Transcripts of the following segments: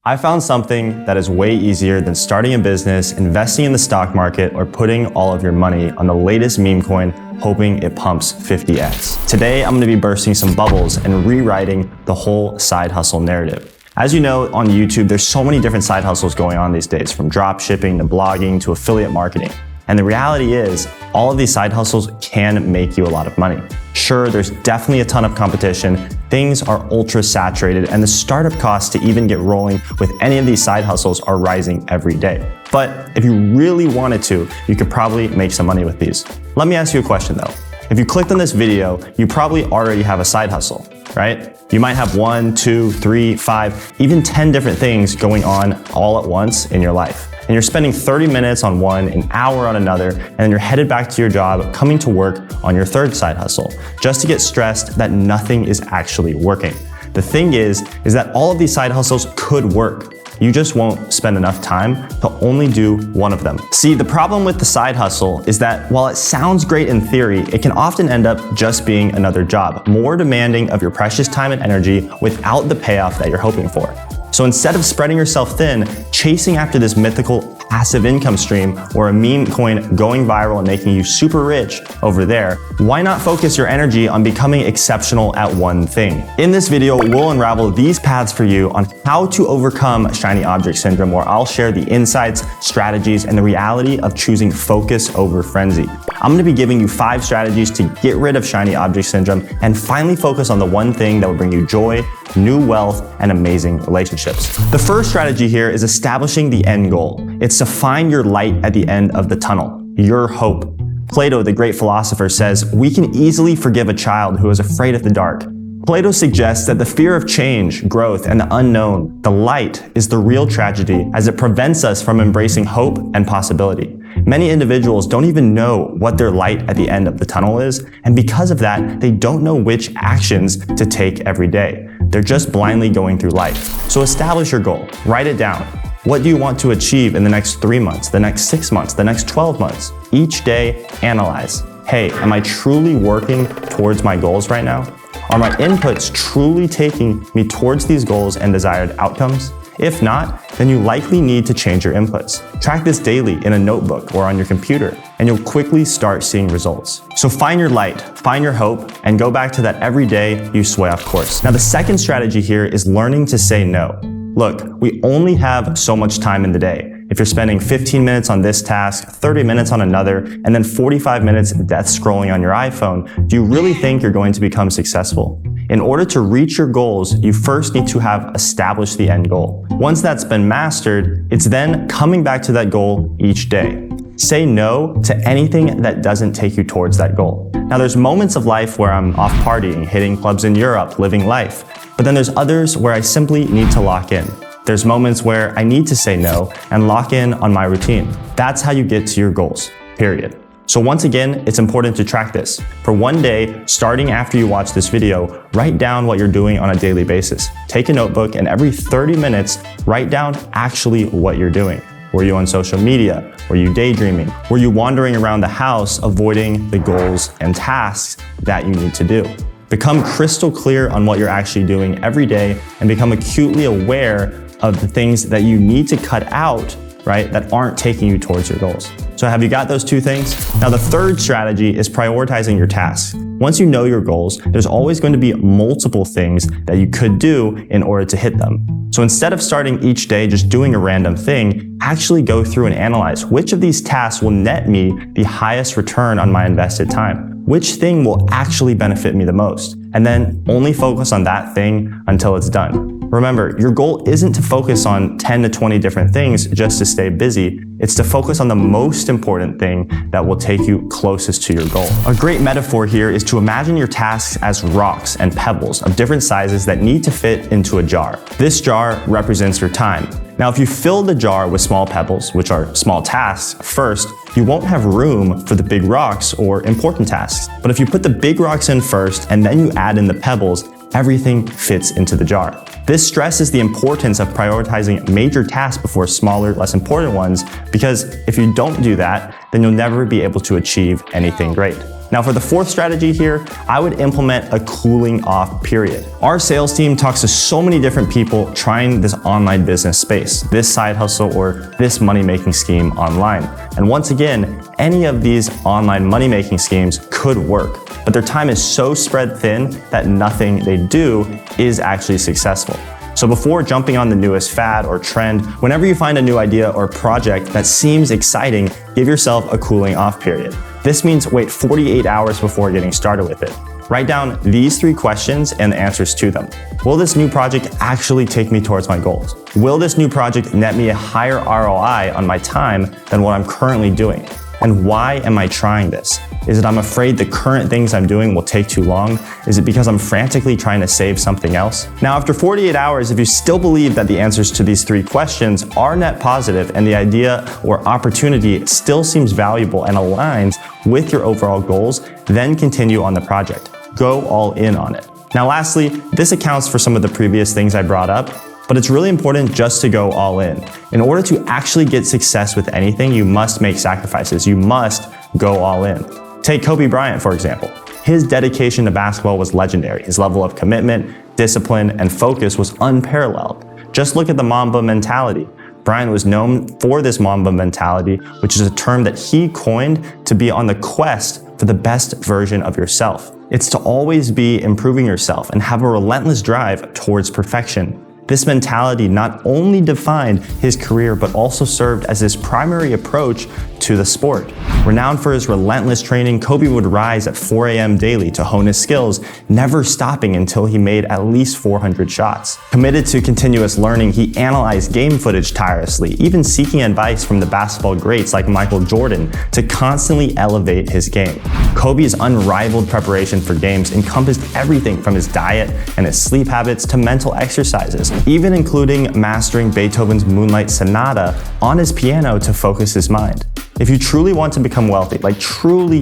I found something that is way easier than starting a business, investing in the stock market, or putting all of your money on the latest meme coin, hoping it pumps 50x. Today, I'm gonna be bursting some bubbles and rewriting the whole side hustle narrative. As you know, on YouTube, there's so many different side hustles going on these days, from drop shipping to blogging to affiliate marketing. And the reality is, all of these side hustles can make you a lot of money. Sure, there's definitely a ton of competition, things are ultra saturated, and the startup costs to even get rolling with any of these side hustles are rising every day. But if you really wanted to, you could probably make some money with these. Let me ask you a question though. If you clicked on this video, you probably already have a side hustle, right? You might have 1, 2, 3, 5, even 10 different things going on all at once in your life. And you're spending 30 minutes on one, an hour on another, and then you're headed back to your job, coming to work on your third side hustle, just to get stressed that nothing is actually working. The thing is that all of these side hustles could work. You just won't spend enough time to only do one of them. See, the problem with the side hustle is that while it sounds great in theory, it can often end up just being another job, more demanding of your precious time and energy without the payoff that you're hoping for. So instead of spreading yourself thin, chasing after this mythical passive income stream or a meme coin going viral and making you super rich over there, why not focus your energy on becoming exceptional at one thing? In this video, we'll unravel these paths for you on how to overcome shiny object syndrome, where I'll share the insights, strategies, and the reality of choosing focus over frenzy. I'm gonna be giving you 5 strategies to get rid of shiny object syndrome and finally focus on the one thing that will bring you joy, new wealth, and amazing relationships. The first strategy here is establishing the end goal. It's to find your light at the end of the tunnel, your hope. Plato, the great philosopher, says, "We can easily forgive a child who is afraid of the dark." Plato suggests that the fear of change, growth, and the unknown, the light, is the real tragedy, as it prevents us from embracing hope and possibility. Many individuals don't even know what their light at the end of the tunnel is, and because of that, they don't know which actions to take every day. They're just blindly going through life. So establish your goal, write it down. What do you want to achieve in the next 3 months, the next 6 months, the next 12 months? Each day, analyze. Hey, am I truly working towards my goals right now? Are my inputs truly taking me towards these goals and desired outcomes? If not, then you likely need to change your inputs. Track this daily in a notebook or on your computer, and you'll quickly start seeing results. So find your light, find your hope, and go back to that every day you sway off course. Now, the second strategy here is learning to say no. Look, we only have so much time in the day. If you're spending 15 minutes on this task, 30 minutes on another, and then 45 minutes death scrolling on your iPhone, do you really think you're going to become successful? In order to reach your goals, you first need to have established the end goal. Once that's been mastered, it's then coming back to that goal each day. Say no to anything that doesn't take you towards that goal. Now, there's moments of life where I'm off partying, hitting clubs in Europe, living life. But then there's others where I simply need to lock in. There's moments where I need to say no and lock in on my routine. That's how you get to your goals, period. So once again, it's important to track this. For one day, starting after you watch this video, write down what you're doing on a daily basis. Take a notebook and every 30 minutes, write down actually what you're doing. Were you on social media? Were you daydreaming? Were you wandering around the house avoiding the goals and tasks that you need to do? Become crystal clear on what you're actually doing every day and become acutely aware of the things that you need to cut out, right, that aren't taking you towards your goals. So have you got those 2 things? Now, the third strategy is prioritizing your tasks. Once you know your goals, there's always going to be multiple things that you could do in order to hit them. So instead of starting each day just doing a random thing, actually go through and analyze which of these tasks will net me the highest return on my invested time. Which thing will actually benefit me the most? And then only focus on that thing until it's done. Remember, your goal isn't to focus on 10 to 20 different things just to stay busy. It's to focus on the most important thing that will take you closest to your goal. A great metaphor here is to imagine your tasks as rocks and pebbles of different sizes that need to fit into a jar. This jar represents your time. Now, if you fill the jar with small pebbles, which are small tasks, first, you won't have room for the big rocks or important tasks. But if you put the big rocks in first and then you add in the pebbles, everything fits into the jar. This stresses the importance of prioritizing major tasks before smaller, less important ones, because if you don't do that, then you'll never be able to achieve anything great. Now for the fourth strategy here, I would implement a cooling off period. Our sales team talks to so many different people trying this online business space, this side hustle or this money-making scheme online. And once again, any of these online money-making schemes could work, but their time is so spread thin that nothing they do is actually successful. So before jumping on the newest fad or trend, whenever you find a new idea or project that seems exciting, give yourself a cooling off period. This means wait 48 hours before getting started with it. Write down these 3 questions and the answers to them. Will this new project actually take me towards my goals? Will this new project net me a higher ROI on my time than what I'm currently doing? And why am I trying this? Is it I'm afraid the current things I'm doing will take too long? Is it because I'm frantically trying to save something else? Now, after 48 hours, if you still believe that the answers to these 3 questions are net positive and the idea or opportunity still seems valuable and aligns with your overall goals, then continue on the project. Go all in on it. Now, lastly, this accounts for some of the previous things I brought up, but it's really important just to go all in. In order to actually get success with anything, you must make sacrifices. You must go all in. Take Kobe Bryant, for example. His dedication to basketball was legendary. His level of commitment, discipline, and focus was unparalleled. Just look at the Mamba mentality. Bryant was known for this Mamba mentality, which is a term that he coined to be on the quest for the best version of yourself. It's to always be improving yourself and have a relentless drive towards perfection. This mentality not only defined his career, but also served as his primary approach to the sport. Renowned for his relentless training, Kobe would rise at 4 a.m. daily to hone his skills, never stopping until he made at least 400 shots. Committed to continuous learning, he analyzed game footage tirelessly, even seeking advice from the basketball greats like Michael Jordan to constantly elevate his game. Kobe's unrivaled preparation for games encompassed everything from his diet and his sleep habits to mental exercises, even including mastering Beethoven's Moonlight Sonata on his piano to focus his mind. If you truly want to become wealthy, like truly,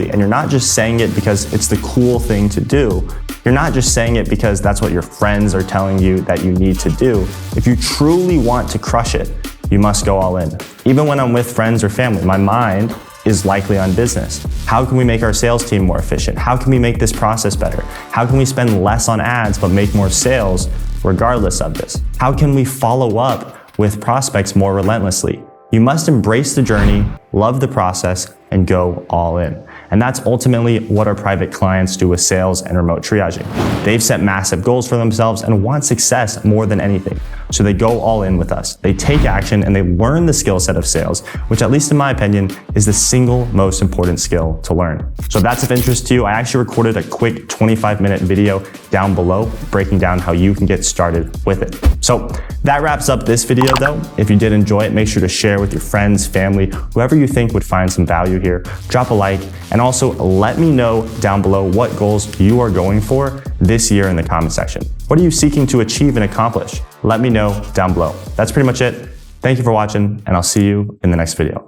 and you're not just saying it because it's the cool thing to do, you're not just saying it because that's what your friends are telling you that you need to do. If you truly want to crush it, you must go all in. Even when I'm with friends or family, my mind is likely on business. How can we make our sales team more efficient? How can we make this process better? How can we spend less on ads but make more sales regardless of this? How can we follow up with prospects more relentlessly? You must embrace the journey, love the process, and go all in. And that's ultimately what our private clients do with sales and remote triaging. They've set massive goals for themselves and want success more than anything. So they go all in with us. They take action and they learn the skill set of sales, which at least in my opinion, is the single most important skill to learn. So if that's of interest to you, I actually recorded a quick 25-minute video down below breaking down how you can get started with it. So that wraps up this video though. If you did enjoy it, make sure to share with your friends, family, whoever you think would find some value here. Drop a like and also let me know down below what goals you are going for this year in the comment section. What are you seeking to achieve and accomplish? Let me know down below. That's pretty much it. Thank you for watching and I'll see you in the next video.